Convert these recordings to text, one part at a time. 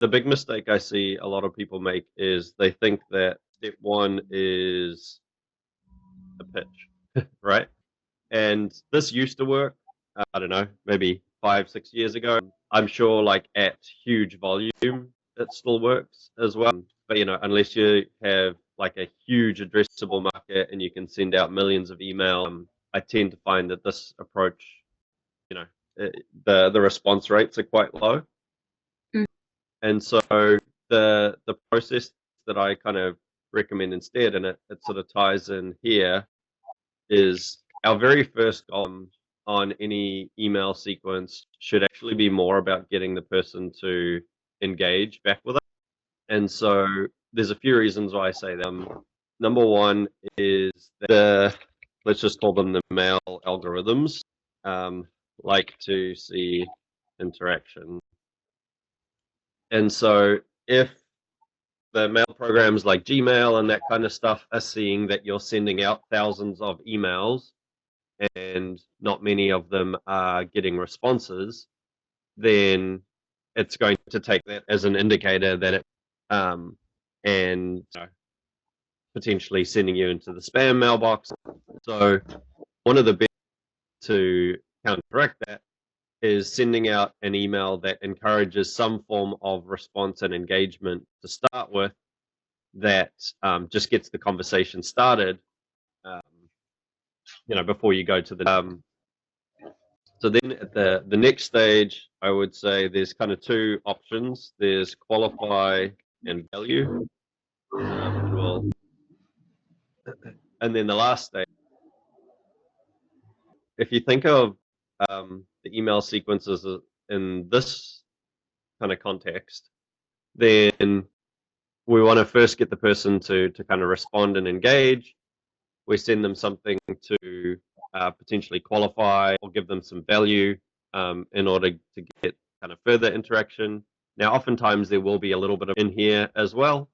the big mistake I see a lot of people make is they think that step one is a pitch, right? And this used to work, I don't know, maybe 5, 6 years ago. I'm sure like at huge volume, it still works as well. But unless you have like a huge addressable market and you can send out millions of emails, I tend to find that this approach, you know, the response rates are quite low. Mm. And so the process that I kind of recommend instead, and it sort of ties in here, is our very first goal on any email sequence should actually be more about getting the person to engage back with us. And so there's a few reasons why I say them. Number one is let's just call them the mail algorithms, like to see interaction. And so if the mail programs like Gmail and that kind of stuff are seeing that you're sending out thousands of emails and not many of them are getting responses, then it's going to take that as an indicator that it and potentially sending you into the spam mailbox. So one of the best to counteract that is sending out an email that encourages some form of response and engagement to start with, that just gets the conversation started, before you go to the so then at the next stage, I would say there's kind of two options. There's qualify and value. And then the last stage, if you think of the email sequences in this kind of context, then we want to first get the person to kind of respond and engage. We send them something to potentially qualify or give them some value in order to get kind of further interaction. Now, oftentimes there will be a little bit of in here as well.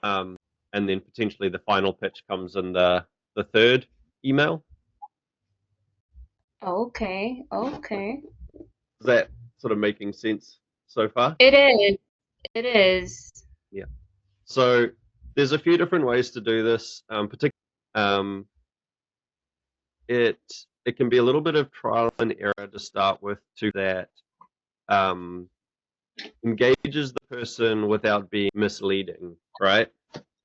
And then potentially the final pitch comes in the third email. Okay, okay. Is that sort of making sense so far? It is. It is. Yeah. So there's a few different ways to do this. Particularly, it can be a little bit of trial and error to start with, to that engages the person without being misleading, right?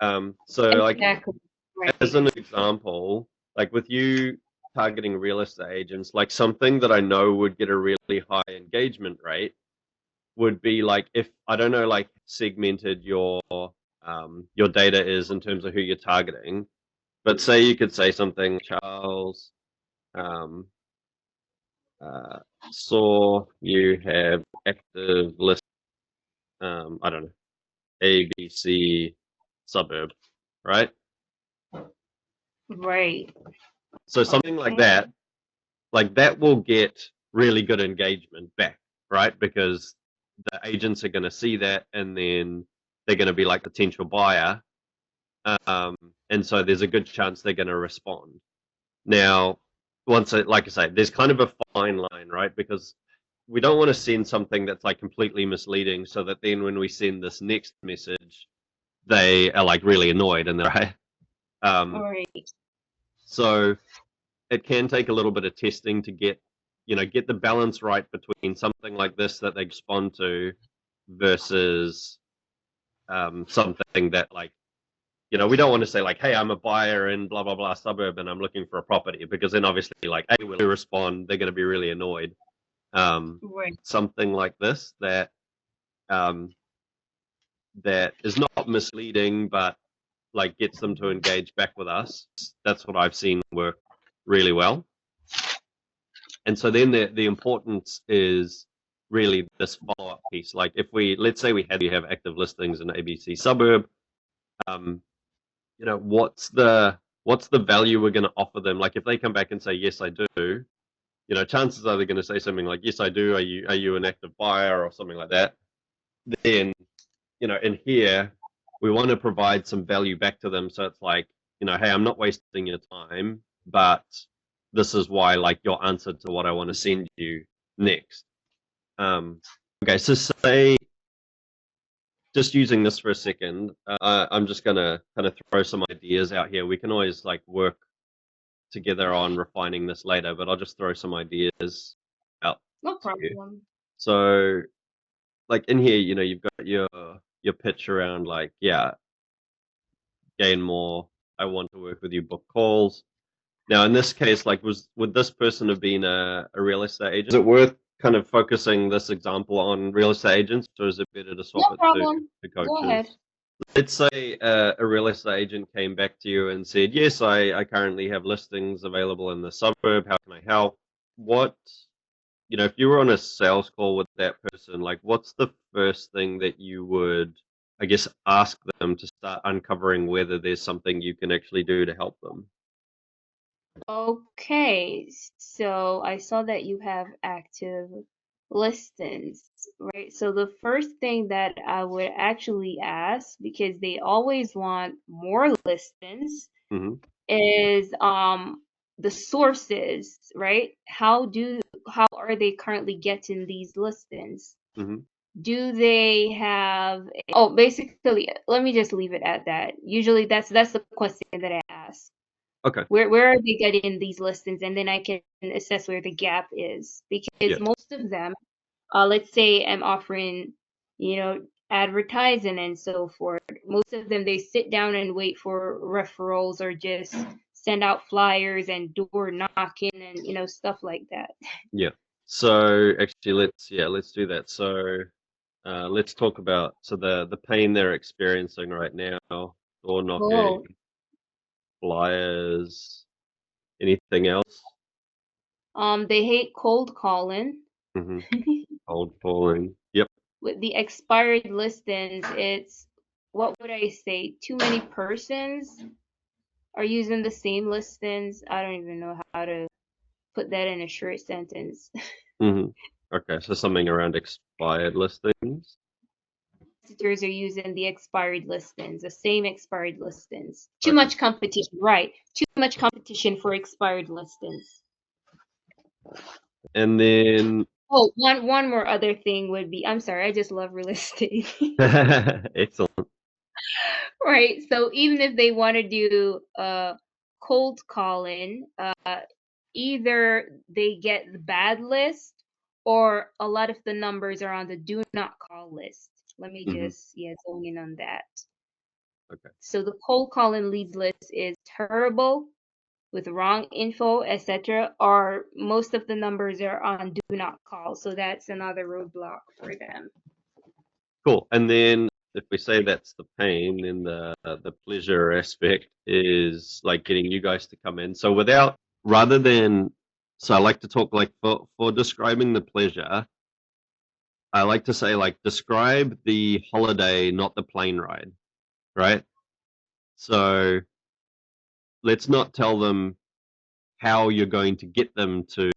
So like Exactly. Right. as an example, like with you targeting real estate agents, like something that I know would get a really high engagement rate would be like, if I don't know, like segmented your data is in terms of who you're targeting, but say you could say something, Charles, um, saw you have active list, I don't know, ABC suburb, right? Right. So something like that will get really good engagement back, right? Because the agents are going to see that, and then they're going to be like potential buyer, and so there's a good chance they're going to respond. Now, like I say, there's kind of a fine line, right? Because we don't want to send something that's like completely misleading, so that then when we send this next message, they are like really annoyed and they're right. Right. So it can take a little bit of testing to get the balance right between something like this that they respond to versus something that, like, we don't want to say like, hey, I'm a buyer in blah blah blah suburb and I'm looking for a property, because then obviously like A, will respond, they're going to be really annoyed. Right. Something like this that that is not misleading but like gets them to engage back with us. That's what I've seen work really well. And so then the importance is really this follow-up piece. Like if let's say we have active listings in ABC suburb, what's the value we're going to offer them? Like if they come back and say, yes, I do, chances are they're going to say something like, yes, I do. Are you an active buyer or something like that? Then, in here, we want to provide some value back to them. So it's like, hey, I'm not wasting your time, but this is why, like, your answer to what I want to send you next. Okay, so say just using this for a second, I'm just gonna kind of throw some ideas out here. We can always like work together on refining this later, but I'll just throw some ideas out No to you. problem. So, like in here, you've got your pitch around like, yeah, gain more. I want to work with you, book calls. Now, in this case, like, would this person have been a real estate agent? Is it worth kind of focusing this example on real estate agents, or is it better to swap No it problem. to Go ahead. coaches? Let's say a real estate agent came back to you and said, "Yes, I currently have listings available in the suburb. How can I help?" What, if you were on a sales call with that person, like, what's the first thing that you would, I guess, ask them to start uncovering whether there's something you can actually do to help them? Okay, so I saw that you have active listings, right? So the first thing that I would actually ask, because they always want more listings, Hmm. is the sources, right? How are they currently getting these listings? Hmm. Do they have oh, basically, let me just leave it at that. Usually that's the question that I ask. Okay. Where are they getting these listings? And then I can assess where the gap is. Yeah. Because most of them, let's say I'm offering, advertising and so forth. Most of them, they sit down and wait for referrals or just send out flyers and door knocking and, stuff like that. Yeah. So actually, let's do that. So let's talk about the pain they're experiencing right now. Door knocking, Oh, flyers, anything else? they hate cold calling. Hmm. Cold calling. Yep. With the expired listings, it's what would I say? Too many persons are using the same listings. I don't even know how to put that in a short sentence. Hmm. Okay, so something around expired listings. Visitors are using the expired listings, the same expired listings. Too Okay. much competition, right? Too much competition for expired listings. And then Oh, one more other thing would be, I'm sorry, I just love real estate. excellent. Right. So even if they want to do cold calling, either they get the bad list or a lot of the numbers are on the do not call list. Let me Hmm. just, yeah, zone in on that. Okay. So the cold calling leads list is terrible with wrong info, etc. Or most of the numbers are on do not call. So that's another roadblock for them. Cool. And then if we say that's the pain, then the pleasure aspect is like getting you guys to come in. So rather than, so I like to talk like for describing the pleasure, I like to say like describe the holiday, not the plane ride, right? So let's not tell them how you're going to get them to,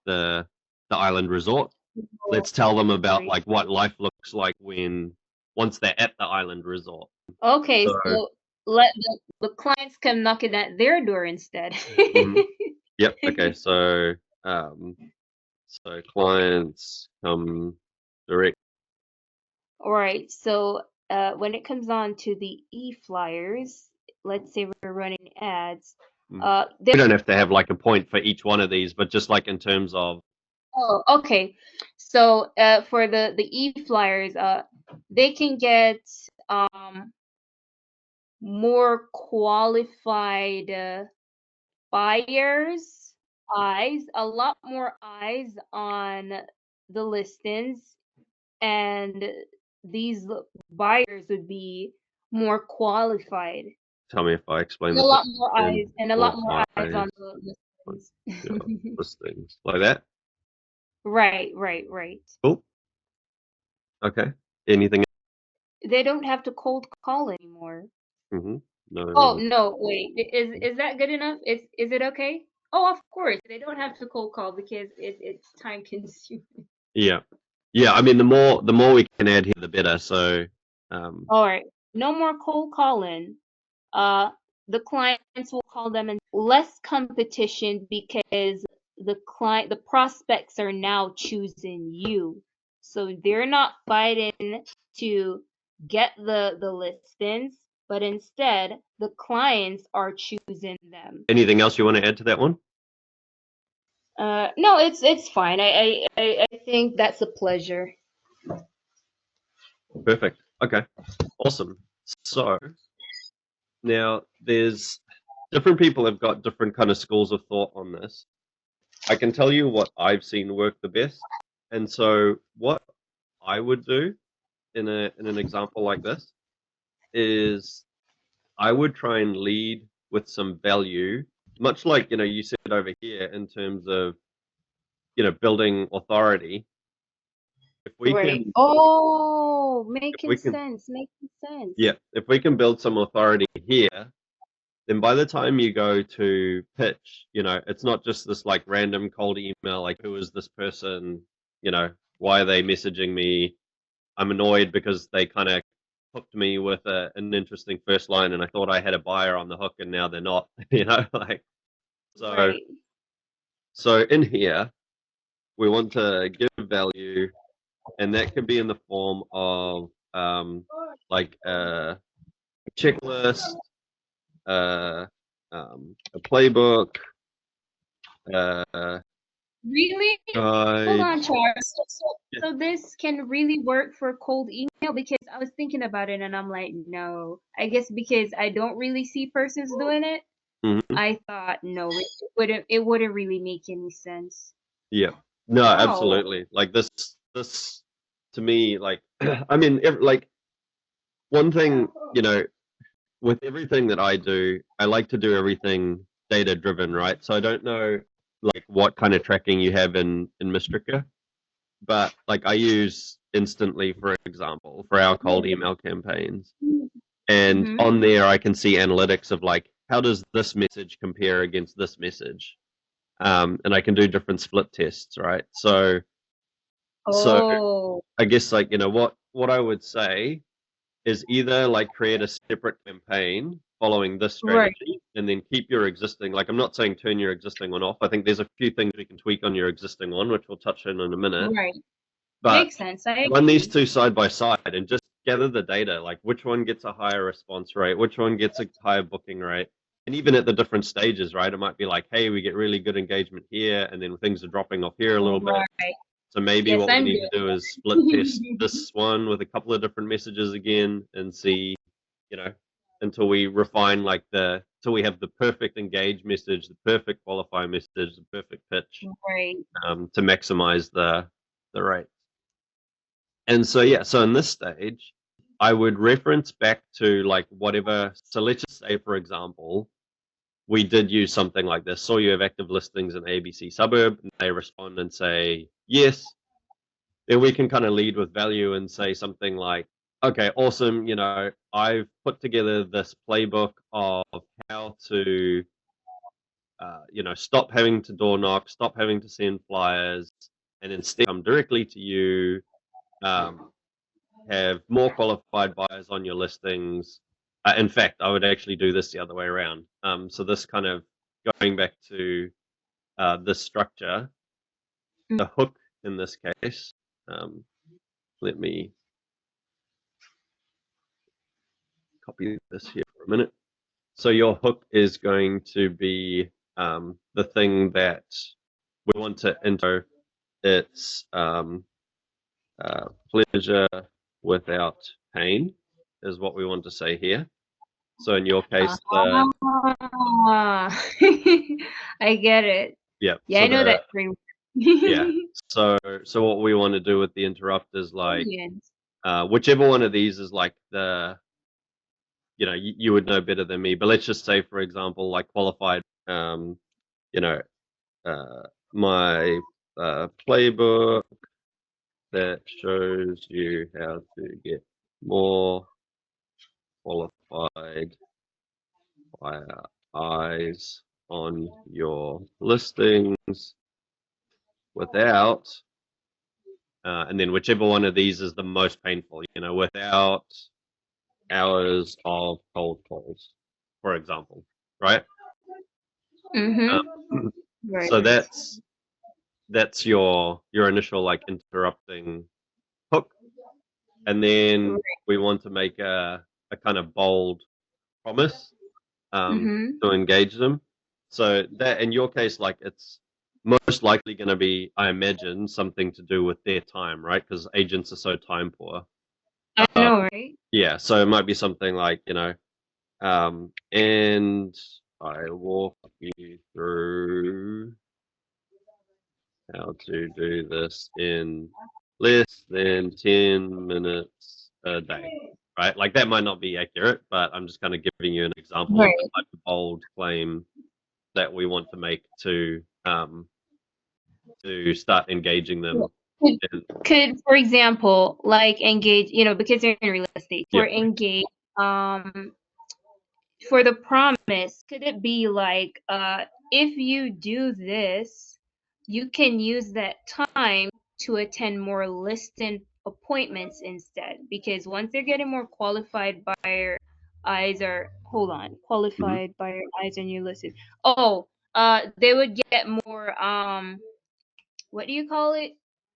the island resort. Let's tell them about Right. like what life looks like once they're at the island resort. Okay, So, so let the clients come knocking at their door instead. mhm. Yep. Okay. Um, so clients come direct. All right, so when it comes on to the e-flyers, let's say we're running ads. Mhm. There. We don't have to have like a point for each one of these, but just like in terms of, Oh, okay. So for the e-flyers, they can get um more qualified buyers, eyes, a lot more eyes on the listings, and these buyers would be more qualified. tell me if I explain And a this lot more again, eyes, and a lot more more eyes on eyes the on listings. your listings like that. Right, right, right. Cool. Okay. Anything? They don't have to cold call anymore. Mm-hmm. Oh, No. no, wait. Is that good enough? Is it okay? Oh, of course. They don't have to cold call because it's time consuming. Yeah. Yeah. I mean, the more we can add here, the better. So, um, All right. No more cold calling. Uh, the clients will call them and less competition because the prospects are now choosing you. So they're not fighting to get the listings, but instead the clients are choosing them. Anything else you want to add to that one? No, it's fine. I think that's a pleasure. Perfect. Okay. Awesome. So now there's different people have got different kind of schools of thought on this. I can tell you what I've seen work the best. And so what I would do in an example like this is I would try and lead with some value, much like, you said over here in terms of, building authority. If we Right. can, Oh, if we making can, sense, making sense. yeah, if we can build some authority here, then by the time you go to pitch, it's not just this like random cold email, like who is this person, why are they messaging me? I'm annoyed because they kind of hooked me with an interesting first line and I thought I had a buyer on the hook and now they're not, like so Right. so in here we want to give value and that could be in the form of like a checklist, uh, a playbook, uh, Really? Hold guide. on, Charles. Yeah. So this can really work for cold email because I was thinking about it and I'm like, no. I guess because I don't really see persons doing it, Mhm. I thought no, it wouldn't really make any sense. Yeah. No, Wow. absolutely. Like this to me, like, I mean, like one thing, with everything that I do, I like to do everything data driven, right? So I don't know like what kind of tracking you have in Mistrica, but like I use Instantly, for example, for our cold email campaigns. And Mm-hmm. on there I can see analytics of like how does this message compare against this message? And I can do different split tests, right? So Oh, I guess like, what I would say is either like create a separate campaign following this right, strategy and then keep your existing, like I'm not saying turn your existing one off. I think there's a few things we can tweak on your existing one, which we'll touch in a minute. right. But Makes sense. I run these agree. two side by side and just gather the data, like which one gets a higher response rate, which one gets a higher booking rate. And even at the different stages, right? It might be like, hey, we get really good engagement here, and then things are dropping off here a little bit. Right. So maybe Yes, what we I'm need to do is split test good. this one with a couple of different messages again and see, you know, until we refine like till we have the perfect engage message, the perfect qualify message, the perfect pitch, Right. to maximize the rate. And so yeah, so in this stage, I would reference back to like whatever. So let's just say, for example, we did use something like this. Saw you have active listings in ABC suburb, and they respond and say yes. Then we can kind of lead with value and say something like, okay, awesome. I've put together this playbook of how to, stop having to door knock, stop having to send flyers, and instead come directly to you, um, have more qualified buyers on your listings. In fact, I would actually do this the other way around. So this kind of going back to this structure, the hook in this case. Let me copy this here for a minute. So your hook is going to be the thing that we want to enter. It's pleasure without pain is what we want to say here. So in your case, Ah, I get it. yeah. Yeah, I know that framework. Yeah. So what we want to do with the interrupt is like Brilliant. whichever one of these is like you would know better than me, but let's just say, for example, like qualified, you know, my playbook that shows you how to get more qualified via eyes on your listings without, and then whichever one of these is the most painful, without hours of cold calls, for example, right? Mm-hmm. Um, Right. so that's your initial like interrupting. and then we want to make a kind of bold promise Mm-hmm. to engage them. So that in your case, like it's most likely going to be, I imagine, something to do with their time, right? Because agents are so time poor. I know, right? Yeah, so it might be something like, and I walk you through how to do this in less than 10 minutes a day, right? Like that might not be accurate, but I'm just kind of giving you an example of the Right. type of bold claim that we want to make to start engaging them. Could, In, for example, like engage, because you're in real estate, yeah. for engage, um, for the promise, could it be like, if you do this, you can use that time to attend more listing appointments instead? Because once they're getting more qualified buyer eyes, or hold on, Hmm. qualified buyer eyes on your listed. Oh, they would get more, what do you call it?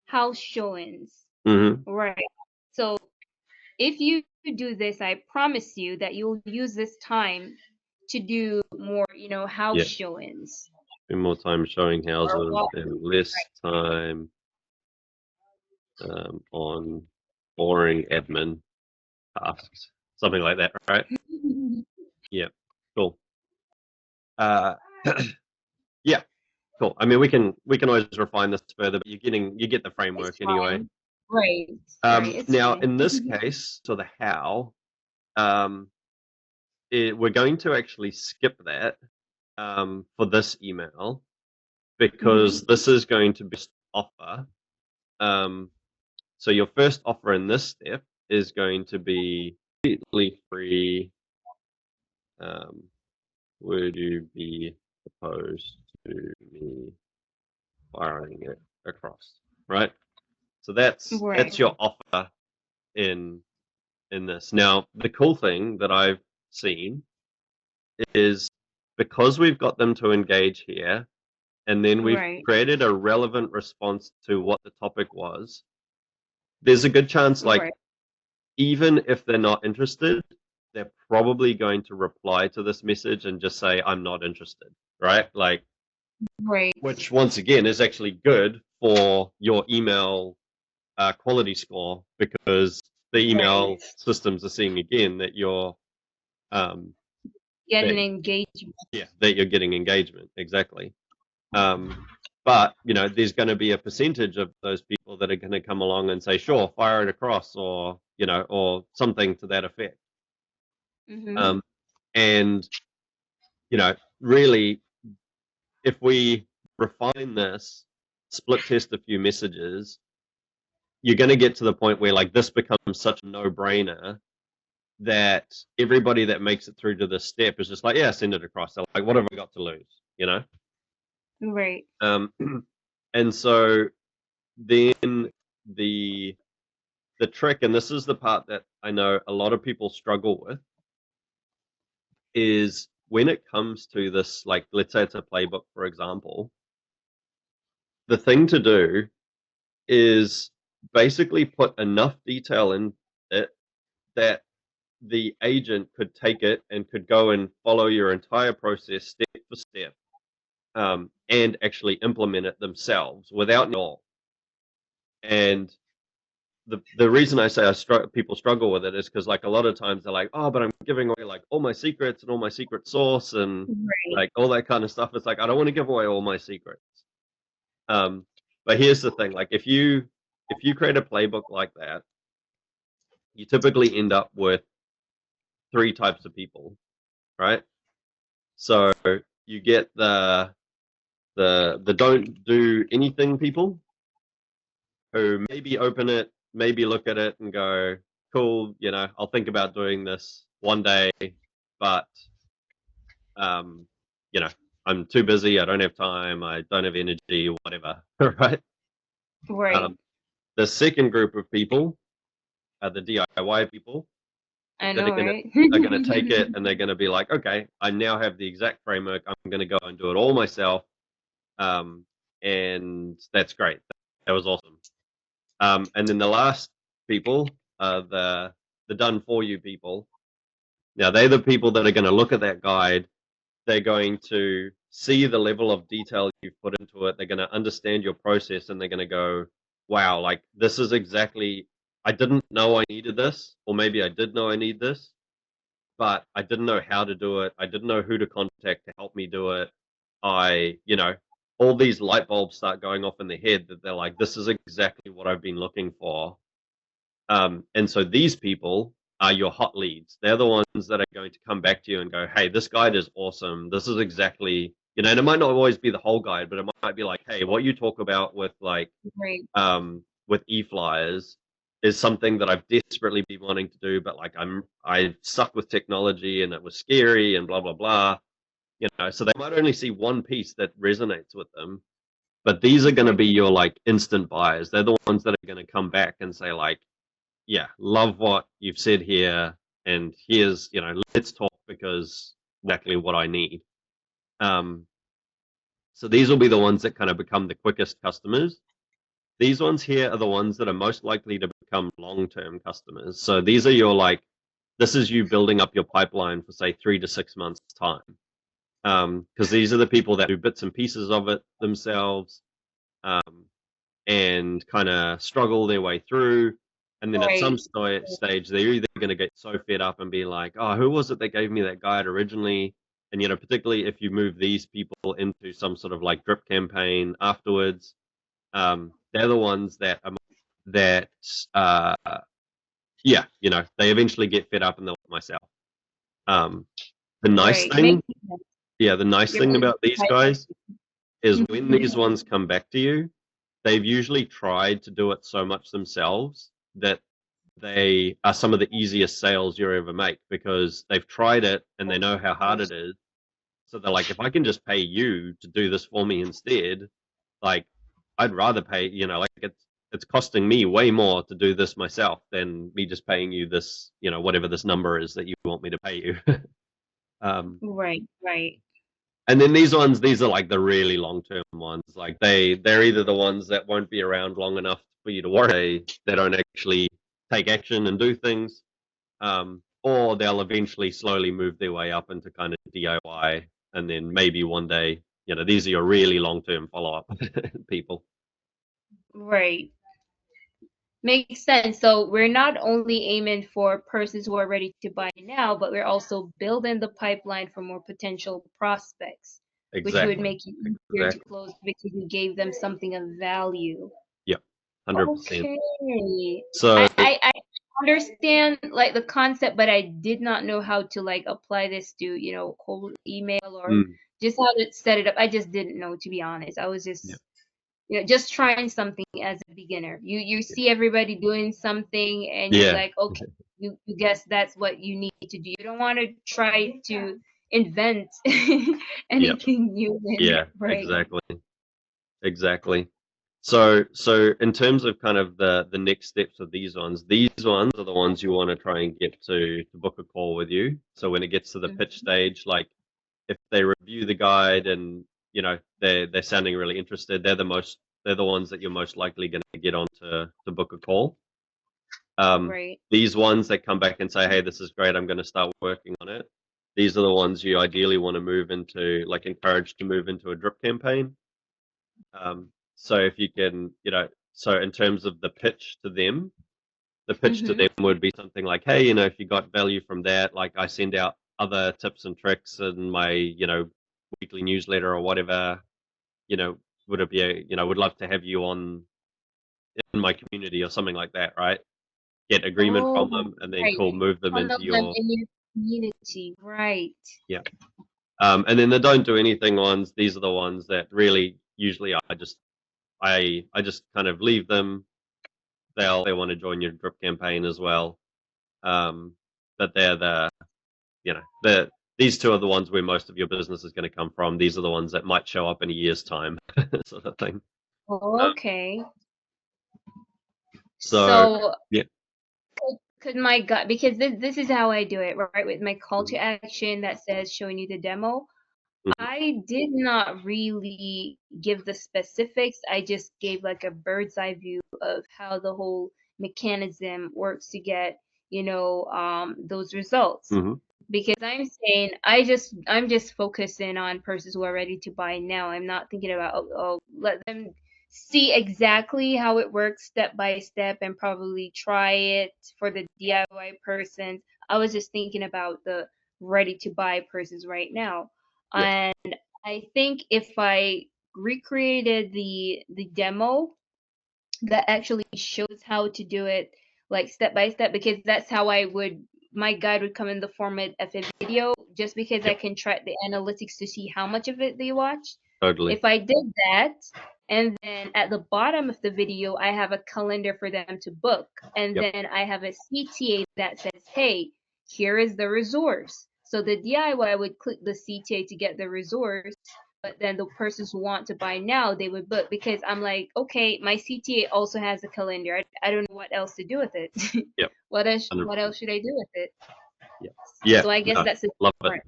House showings. Hmm. Right. So if you do this, I promise you that you'll use this time to do more, house Yeah. showings. Spend more time showing Or houses what? and less time on boring admin tasks, something like that, right? Yeah, cool. Uh, yeah, cool. I mean, we can always refine this further, but you get the It's framework anyway. fine. Right. Right. It's Now, fine. in this case, so the how, um, we're going to actually skip that for this email because Hmm. this is going to be offer. Um, so your first offer in this step is going to be completely free. Um, would you be opposed to me firing it across? Right. So that's Right. your offer in this. Now, the cool thing that I've seen is because we've got them to engage here, and then we've Right. created a relevant response to what the topic was, there's a good chance, like, Right. even if they're not interested, they're probably going to reply to this message and just say, I'm not interested, right? Like, Right. which once again is actually good for your email quality score because the Right. email systems are seeing again that you're um, that Getting engaged. yeah that you're getting engagement exactly. Um, but there's going to be a percentage of those people that are going to come along and say, "Sure, fire it across," or or something to that effect. Hmm. Um, and really, if we refine this, split test a few messages, you're going to get to the point where like this becomes such a no-brainer that everybody that makes it through to this step is just like, yeah, send it across. They're like, what have I got to lose? Right. Um, and so then the the trick, and this is the part that I know a lot of people struggle with, is when it comes to this, like let's say it's a playbook, for example, the thing to do is basically put enough detail in it that the agent could take it and could go and follow your entire process step for step, and actually implement it themselves without all. And the reason I say people struggle with it is because like a lot of times they're like, oh, but I'm giving away like all my secrets and all my secret sauce and Right. like all that kind of stuff. It's like I don't want to give away all my secrets. Um, but here's the thing: like if you create a playbook like that, you typically end up with three types of people, right? So you get the don't do anything people who maybe open it, maybe look at it and go, cool, I'll think about doing this one day, but um, you know, I'm too busy, I don't have time, I don't have energy, whatever. Right? Right. Um, the second group of people are the DIY people I that know, right? are gonna take it and they're gonna be like, okay, I now have the exact framework, I'm gonna go and do it all myself. Um, and that's great. That was awesome. And then the last people are the done for you people. Now they're the people that are going to look at that guide. They're going to see the level of detail you've put into it. They're going to understand your process, and they're going to go, wow, like this is exactly, I didn't know I needed this, or maybe I did know I need this, but I didn't know how to do it. I didn't know who to contact to help me do it. All these light bulbs start going off in their head that they're like, this is exactly what I've been looking for. And so these people are your hot leads. They're the ones that are going to come back to you and go, hey, this guide is awesome. This is exactly, and it might not always be the whole guide, but it might be like, hey, what you talk about with like Right. with e-flyers is something that I've desperately been wanting to do, but like I suck with technology and it was scary and blah blah blah. So they might only see one piece that resonates with them, but these are going to Right. be your like instant buyers. They're the ones that are going to come back and say like, yeah, love what you've said here, and here's, let's talk because exactly what I need. Um, so these will be the ones that kind of become the quickest customers. These ones here are the ones that are most likely to become long-term customers. So these are your like, this is you building up your pipeline for say 3 to 6 months time. Because these are the people that do bits and pieces of it themselves, um, and kind of struggle their way through. And then at some Right. stage, they're either going to get so fed up and be like, oh, who was it that gave me that guide originally? And, particularly if you move these people into some sort of like drip campaign afterwards, they're the ones that, uh, yeah, they eventually get fed up and they'll myself. Um, the nice Right. Makes thing, sense. yeah, the nice You're thing building about these a guys is when pipeline. these ones come back to you, they've usually tried to do it so much themselves that they are some of the easiest sales you ever make because they've tried it and they know how hard it is. So they're like, if I can just pay you to do this for me instead, like I'd rather pay, like it's costing me way more to do this myself than me just paying you this, whatever this number is that you want me to pay you. um, Right. Right. And then these are like the really long term ones. Like they're either the ones that won't be around long enough for you to worry. They don't actually take action and do things, or they'll eventually slowly move their way up into kind of DIY, and then maybe one day, these are your really long term follow up people. Right. Makes sense. So we're not only aiming for persons who are ready to buy now, but we're also building the pipeline for more potential prospects, which would Exactly. make it easier to Exactly. close because you gave them something of value. Yep. 100%. Okay. So, I understand like the concept, but I did not know how to like apply this to, cold email or mm, just how to set it up. I just didn't know, to be honest. I was yeah, just trying something as a beginner. You see everybody doing something and you're yeah, like, okay, you guess that's what you need to do. You don't want to try to invent yep, anything new in yeah, it, right? exactly, exactly. So in terms of kind of the next steps of these ones are the ones you want to try and get to book a call with you. So when it gets to the pitch Mhm. stage, like if they review the guide and they're sounding really interested, they're the ones that you're most likely going to get on to book a call. Um, Right. these ones that come back and say, hey, this is great, I'm going to start working on it. These are the ones you ideally want to move into, like encourage to move into a drip campaign. So if you can, so in terms of the pitch to them, the pitch to Mm-hmm. them would be something like, hey, if you got value from that, like I send out other tips and tricks in my, weekly newsletter or whatever, you know, would it be would love to have you on in my community or something like that, right? Get agreement from Oh, them and then right. cool, move them Funnel into them your, in your community, right? yeah. And then the don't do anything ones, these are the ones that really usually I just kind of leave them. They want to join your drip campaign as well. Um, but they're the these two are the ones where most of your business is going to come from. These are the ones that might show up in a year's time, sort of thing. Oh, okay. So So yeah, could my gut, because this is how I do it, right? With my call to mhm, action that says showing you the demo. mhm, I did not really give the specifics. I just gave like a bird's eye view of how the whole mechanism works to get, those results. Hmm. Because I'm saying I'm just focusing on persons who are ready to buy now. I'm not thinking about, let them see exactly how it works step by step and probably try it for the DIY persons. I was just thinking about the ready to buy persons right now. Yeah, And I think if I recreated the demo that actually shows how to do it like step by step, because that's how my guide would come in the format of a video, just because I yep, can track the analytics to see how much of it they watch. totally. If I did that, and then at the bottom of the video I have a calendar for them to book, and Yep. then I have a CTA that says, hey, here is the resource. So the DIY would click the CTA to get the resource, but then the persons who want to buy now, they would book, because I'm like, okay, my CTA also has a calendar. I don't know what else to do with it. Yep. What 100%. else should I do with it? Yeah. Yeah. So I guess No, that's a love it.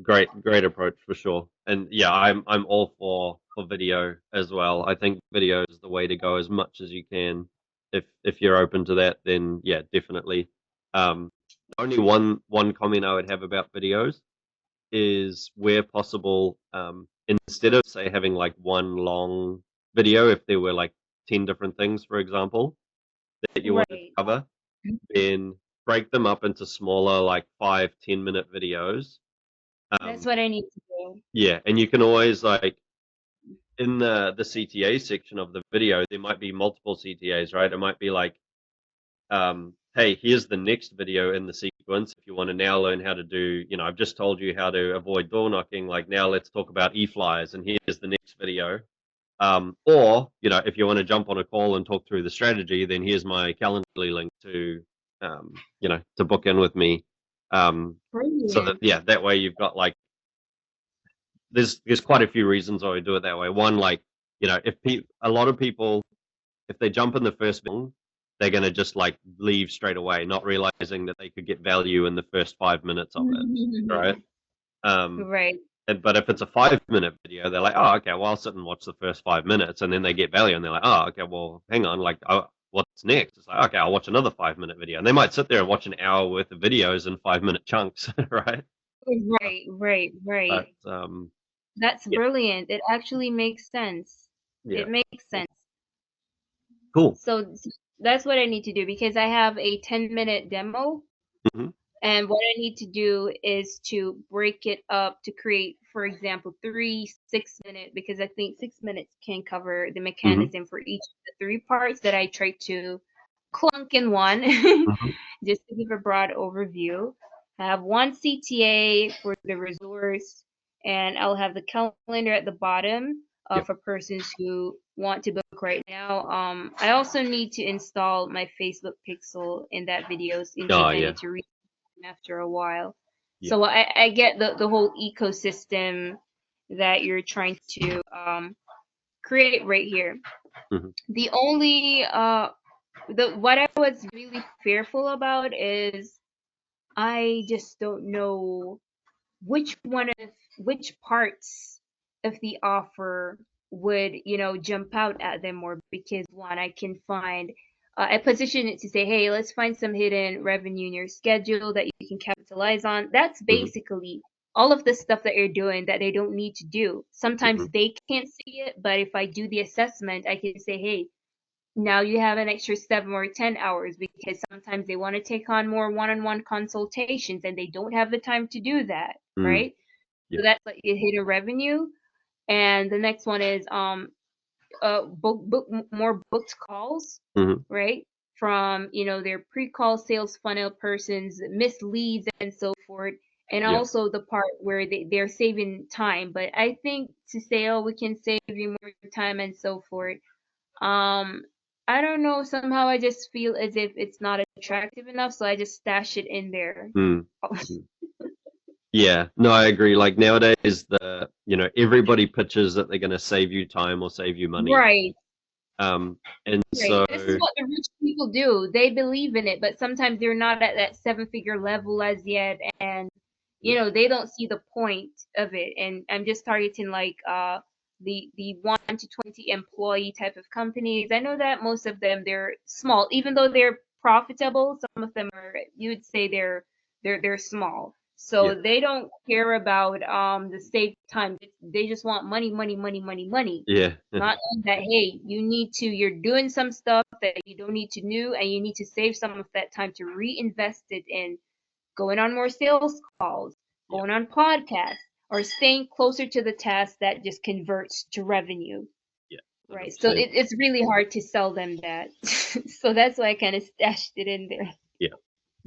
different. Great approach for sure. And yeah, I'm all for video as well. I think video is the way to go as much as you can. If you're open to that, then yeah, definitely. Only one comment I would have about videos is where possible, instead of say having like one long video, if there were like 10 different things, for example, that you wanted to Right. cover, then break them up into smaller, like 5-10 minute videos. That's Um, what I need to do. yeah, and you can always like in the CTA section of the video, there might be multiple CTAs, right? It might be like, hey, here's the next video in the sequence. If you want to now learn how to do, I've just told you how to avoid door knocking. Like now, let's talk about e-flyers, and here's the next video. Or if you want to jump on a call and talk through the strategy, then here's my Calendly link to, to book in with me. So that Brilliant. yeah, that way you've got like there's quite a few reasons why we do it that way. One, like if a lot of people, if they jump in the first thing, they're gonna just like leave straight away, not realizing that they could get value in the first 5 minutes of it, right? Um, Right. but if it's a 5 minute video, they're like, oh, okay, well, I'll sit and watch the first 5 minutes, and then they get value, and they're like, oh, okay, well, hang on, like, oh, what's next? It's like, okay, I'll watch another 5 minute video, and they might sit there and watch an hour worth of videos in 5 minute chunks, right? Right, right, right. But That's yeah, brilliant. It actually makes sense. yeah, It makes sense. cool. So that's what I need to do, because I have a 10-minute demo. Hmm. And what I need to do is to break it up to create, for example, 3 6 minute, because I think 6 minutes can cover the Hmm. mechanism for each of the three parts that I try to clunk in one, Hmm. just to give a broad overview. I have one CTA for the resource, and I'll have the calendar at the bottom Yep. for persons who want to book right now. I also need to install my Facebook pixel in that videos in case Oh I yeah, need to after a while. yeah. So I get the whole ecosystem that you're trying to create right here. Hmm. The only the what I was really fearful about is I just don't know which parts of the offer would jump out at them more, because one, I can find I position it to say, hey, let's find some hidden revenue in your schedule that you can capitalize on. That's Hmm. basically all of the stuff that you're doing that they don't need to do. Sometimes Hmm. they can't see it, but if I do the assessment, I can say, hey, now you have an extra 7 or 10 hours, because sometimes they want to take on more one-on-one consultations and they don't have the time to do that, Mm. right? So Yeah. that's like you hit a revenue. And the next one is more booked calls, Hmm. right? From their pre-call sales funnel persons, missed leads, and so forth. And Yeah. also the part where they're saving time. But I think to say, oh, we can save you more time and so forth, um, I don't know. Somehow I just feel as if it's not attractive enough, so I just stash it in there. Mm. Mm. Yeah, no, I agree. Like nowadays, everybody pitches that they're going to save you time or save you money. Right, And right. so, This is what the rich people do. They believe in it, but sometimes they're not at that seven-figure level as yet, and yeah, they don't see the point of it. And I'm just targeting like the 1 to 20 employee type of companies. I know that most of them, they're small, even though they're profitable. Some of them are, you would say they're small. Yeah. So they don't care about the save time. They just want money, money, money, money, money. Yeah. Not that, hey, you're doing some stuff that you don't need to do, and you need to save some of that time to reinvest it in going on more sales calls, Yeah. going on podcasts, or staying closer to the task that just converts to revenue. Yeah. Right. So 100%. it's really hard to sell them that. So that's why I kind of stashed it in there. Yeah.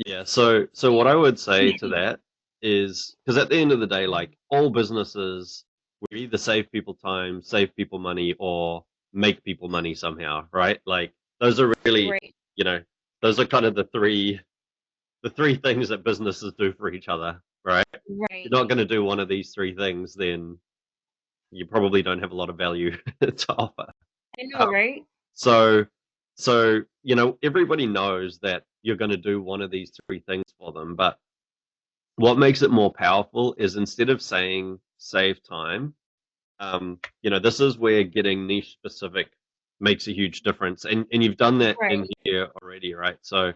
Yeah. So what I would say to that is, because at the end of the day, like all businesses, we either save people time, save people money, or make people money somehow, right? Like those are really, Right. you know, those are kind of the three things that businesses do for each other, right? If Right. you're not going to do one of these three things, then you probably don't have a lot of value to offer. I know, Um, right? so, everybody knows that you're going to do one of these three things for them, but what makes it more powerful is instead of saying save time, this is where getting niche specific makes a huge difference. And you've done that in Right. here already, right? So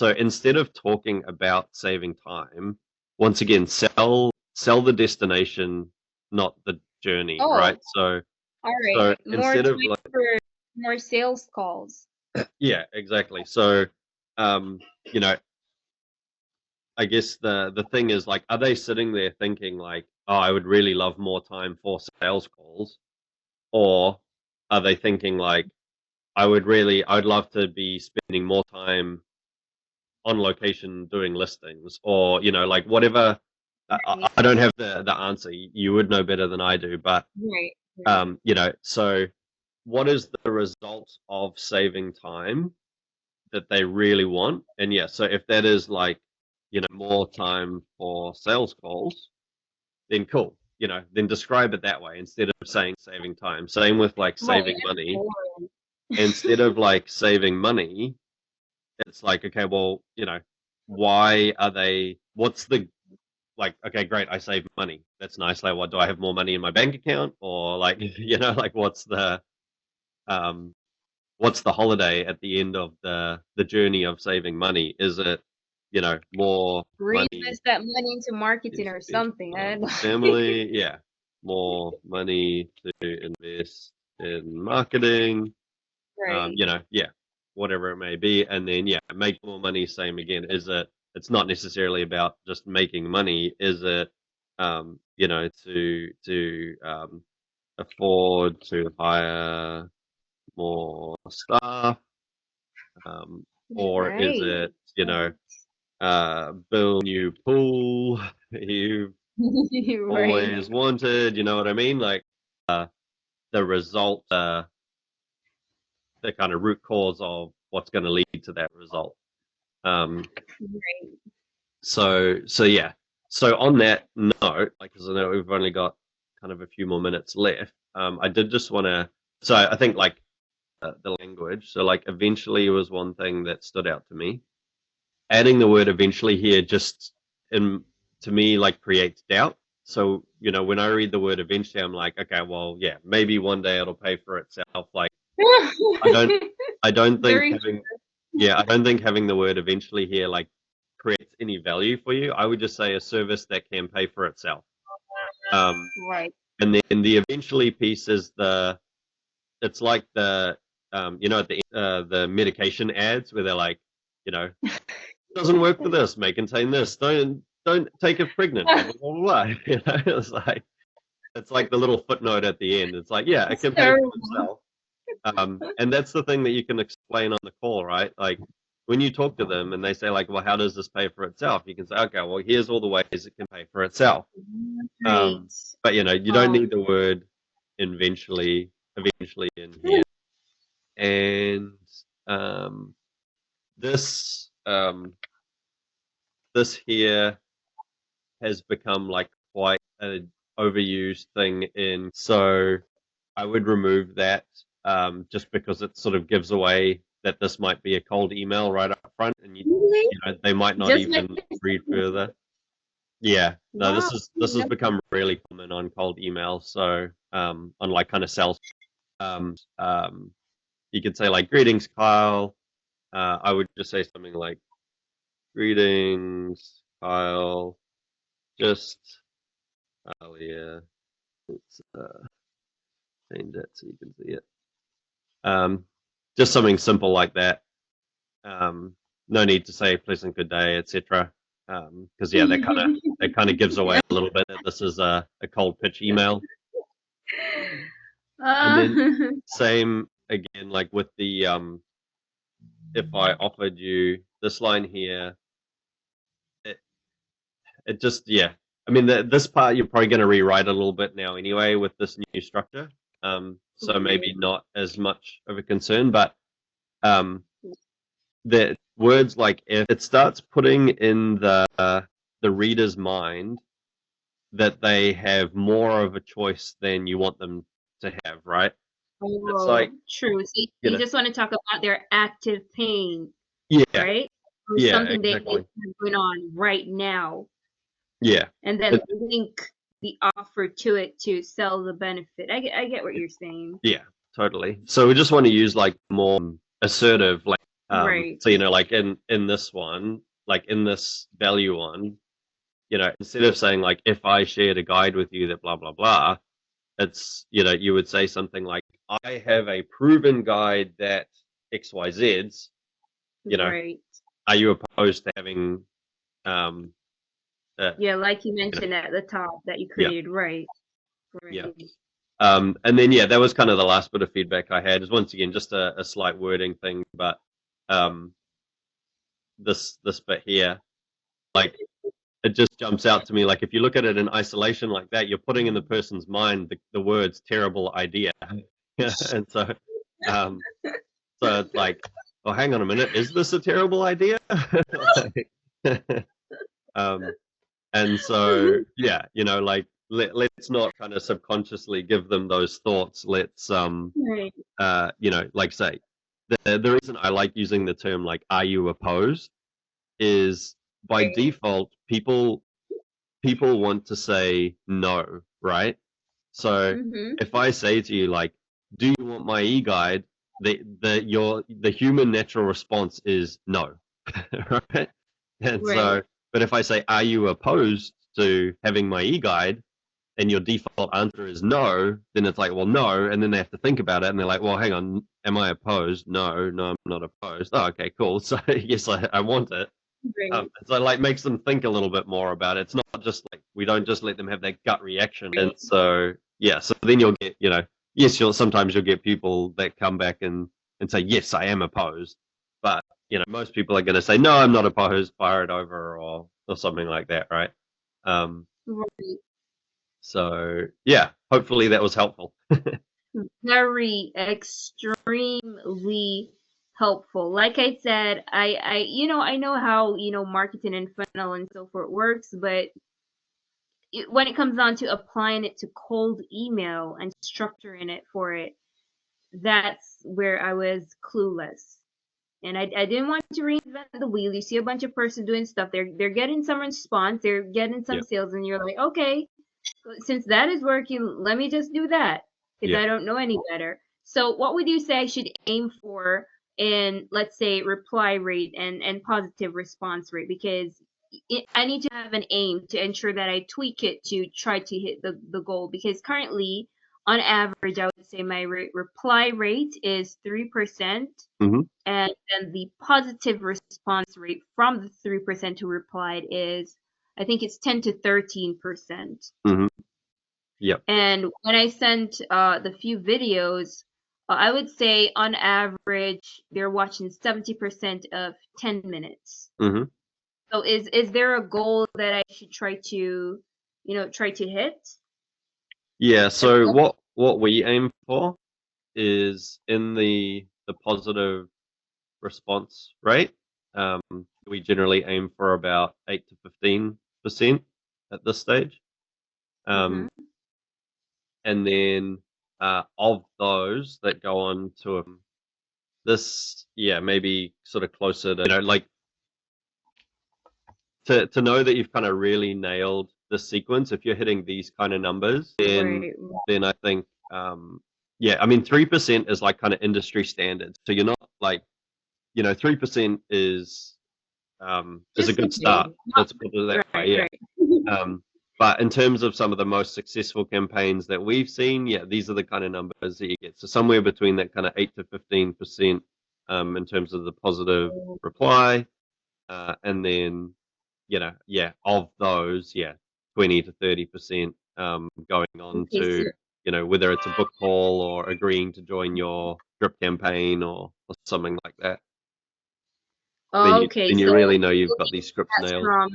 instead of talking about saving time, once again, sell the destination, not the journey, right? Oh, So all so right. More instead of time like, for more sales calls. yeah, exactly. So um, you know, I guess the thing is like, are they sitting there thinking like, oh, I would really love more time for sales calls, or are they thinking like, I'd love to be spending more time on location doing listings, or like whatever. Right. I don't have the answer. You would know better than I do, but Right. Right. so what is the result of saving time that they really want? And yeah, so if that is like, more time for sales calls, then cool. Then describe it that way instead of saying saving time. Same with like Right. saving That's money. boring. Instead of like saving money, it's like, okay, well, why are they, what's the, like, okay, great, I save money. That's nice. Like, what, do I have more money in my bank account? Or like, like um, what's the holiday at the end of the journey of saving money? Is it, more money Reinvest that money into marketing is or spent something. I on don't know. family? Yeah, more money to invest in marketing, Right. yeah, whatever it may be. And then, yeah, make more money. Same again. It's not necessarily about just making money. Is it, to afford to hire more staff, or is Right. it, build a new pool you've Right. always wanted? You know what I mean? Like, uh, the result, the kind of root cause of what's going to lead to that result. Um, Right. so yeah. So on that note, like, because I know we've only got kind of a few more minutes left, I did just want to. So I think like the language. So like eventually was one thing that stood out to me. Adding the word eventually here just in to me like creates doubt. So when I read the word eventually, I'm like, okay, well, yeah, maybe one day it'll pay for itself. Like I don't I don't think Very having yeah, I don't think having the word eventually here like creates any value for you. I would just say a service that can pay for itself. Um, right. and then the eventually piece is it's like at the medication ads where they're like, you know, doesn't work for this, may contain this, don't take it pregnant, blah blah blah blah. It's like the little footnote at the end. It's like, yeah, it It's can pay for terrible. itself. And that's the thing that you can explain on the call, right? Like when you talk to them and they say like, well, how does this pay for itself? You can say, okay, well, here's all the ways it can pay for itself. Right. But you don't Um, need the word eventually in here. And um, this this here has become like quite an overused thing so I would remove that, just because it sort of gives away that this might be a cold email right up front, and really? they might not Just like even this. read further. Yeah, no, Wow. this has become really common on cold emails. So on like kind of sales. You could say like greetings, Kyle. I would just say something like greetings, Kyle. Just yeah, let's change that so you can see it. Just something simple like that. No need to say pleasant good day, etc. Because yeah, that kind of gives away a little bit that this is a cold pitch email. And uh, then same again, like with the if I offered you this line here, it, it just yeah. I mean, this part you're probably going to rewrite a little bit now anyway with this new structure. So right. maybe not as much of a concern, but um, the words like if it starts putting in the reader's mind that they have more of a choice than you want them to have, right? It's like, Oh, true. So you you know, just want to talk about their active pain, yeah, right? Or yeah, something they exactly. have going on right now, Yeah, and then it, link the offer to it to sell the benefit. I get what you're saying. yeah, totally. So we just want to use like more assertive, like, Right. so, like in this one, like in this value one, instead of saying like, if I shared a guide with you that blah, blah, blah, it's, you would say something like, I have a proven guide that XYZs, you know, Right. are you opposed to having, um, Yeah, like you you know, mentioned at the top that you yeah, created. Right. yeah. Right. And then, yeah, that was kind of the last bit of feedback I had is once again, just a slight wording thing, but, um, this bit here, like, it just jumps out to me. Like, if you look at it in isolation like that, you're putting in the person's mind the words terrible idea. And um, so it's like, oh, hang on a minute, is this a terrible idea? Like, um, and so, yeah, like let's not kind of subconsciously give them those thoughts. Let's, Right. like say, the reason I like using the term like, are you opposed? Is by default, people want to say no, right? So Mm-hmm. if I say to you like, "Do you want my e-guide?" The human natural response is no, right? And Right. so, but if I say, "Are you opposed to having my e-guide?" and your default answer is no, then it's like, well, no, and then they have to think about it, and they're like, well, hang on, am I opposed? No, no, I'm not opposed. Oh, okay, cool. So yes, I want it. Right. So like makes them think a little bit more about it. It's not just like we don't just let them have that gut reaction. And so yeah, so then you'll get, yes, sometimes you'll get people that come back and say, yes, I am opposed. But most people are going to say, no, I'm not opposed, fire it over or something like that, right? Um, Right. so yeah, hopefully that was helpful. Very extremely helpful. Like I said, I know how, marketing and funnel and so forth works, but when it comes down to applying it to cold email and structuring it for it, that's where I was clueless. And I didn't want to reinvent the wheel. You see a bunch of person doing stuff. They're getting some response. They're getting some Yeah, sales, and you're like, okay, since that is working, let me just do that because yeah. I don't know any better. So, what would you say I should aim for in, let's say, reply rate and positive response rate? Because I need to have an aim to ensure that I tweak it to try to hit the goal. Because currently, on average, I would say my reply rate is 3%, Mm-hmm. and then the positive response rate from the 3% who replied is, I think it's 10 to 13%. Mm-hmm. Yep. And when I sent the few videos, I would say on average they're watching 70% of 10 minutes. Mm-hmm. So is there a goal that I should try to hit? Yeah. So what we aim for is in the positive response rate. Um, we generally aim for about 8 to 15% at this stage. Mm-hmm. Um, and then of those that go on to this, yeah, maybe sort of closer to, like to know that you've kind of really nailed the sequence, if you're hitting these kind of numbers, Right. then I think yeah, I mean 3% is like kind of industry standard. So you're not like 3% is a Just good okay. start. Let's put it that way. Right, Yeah. right. But in terms of some of the most successful campaigns that we've seen, yeah, these are the kind of numbers that you get. So somewhere between that kind of 8 to 15% in terms of the positive reply, and then yeah, of those, yeah, 20 to 30% going on Okay, to so whether it's a book call or agreeing to join your drip campaign or something like that. Then you okay, then you so really know you've got these scripts that's nailed. from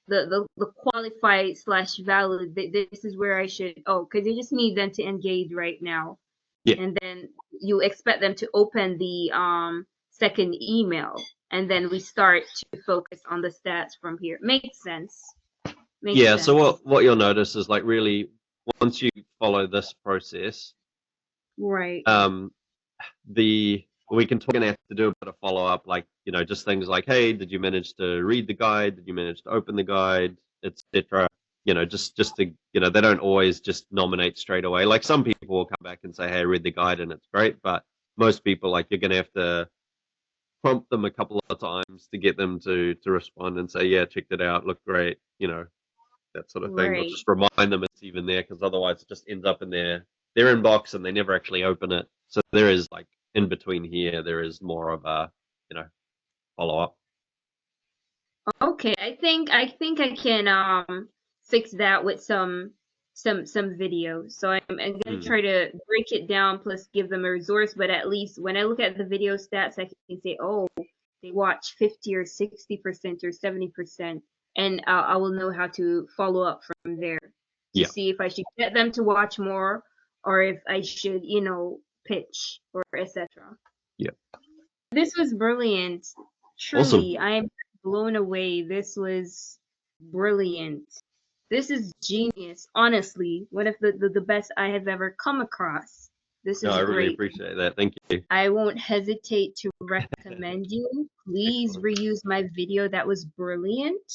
the qualified slash valid. This is where I should because you just need them to engage right now, Yeah. and then you expect them to open the second email, and then we start to focus on the stats from here. Makes sense. Makes Yeah, so sense. what you'll notice is like really once you follow this process, Right. um, we can talk and have to do a bit of follow up, like just things like, hey, did you manage to read the guide? Did you manage to open the guide, etc. Just to they don't always just nominate straight away. Like some people will come back and say, hey, I read the guide and it's great, but most people like you're gonna have to prompt them a couple of times to get them to respond and say, yeah, checked it out, looked great, that sort of thing, or Right. just remind them it's even there because otherwise it just ends up in their inbox and they never actually open it. So there is like in between here, there is more of a follow up. Okay, I think I can fix that with some videos. So I'm gonna Mm. try to break it down plus give them a resource, but at least when I look at the video stats, I can say, oh, they watch 50 or 60% or 70%, and I will know how to follow up from there to Yeah, see if I should get them to watch more or if I should, pitch or etc. yeah, This was brilliant. awesome. Truly, I am blown away. This was brilliant. This is genius. Honestly, one of the best I have ever come across. This No, is I really great. appreciate that. Thank you. I won't hesitate to recommend you. Please Excellent. reuse my video. That was brilliant.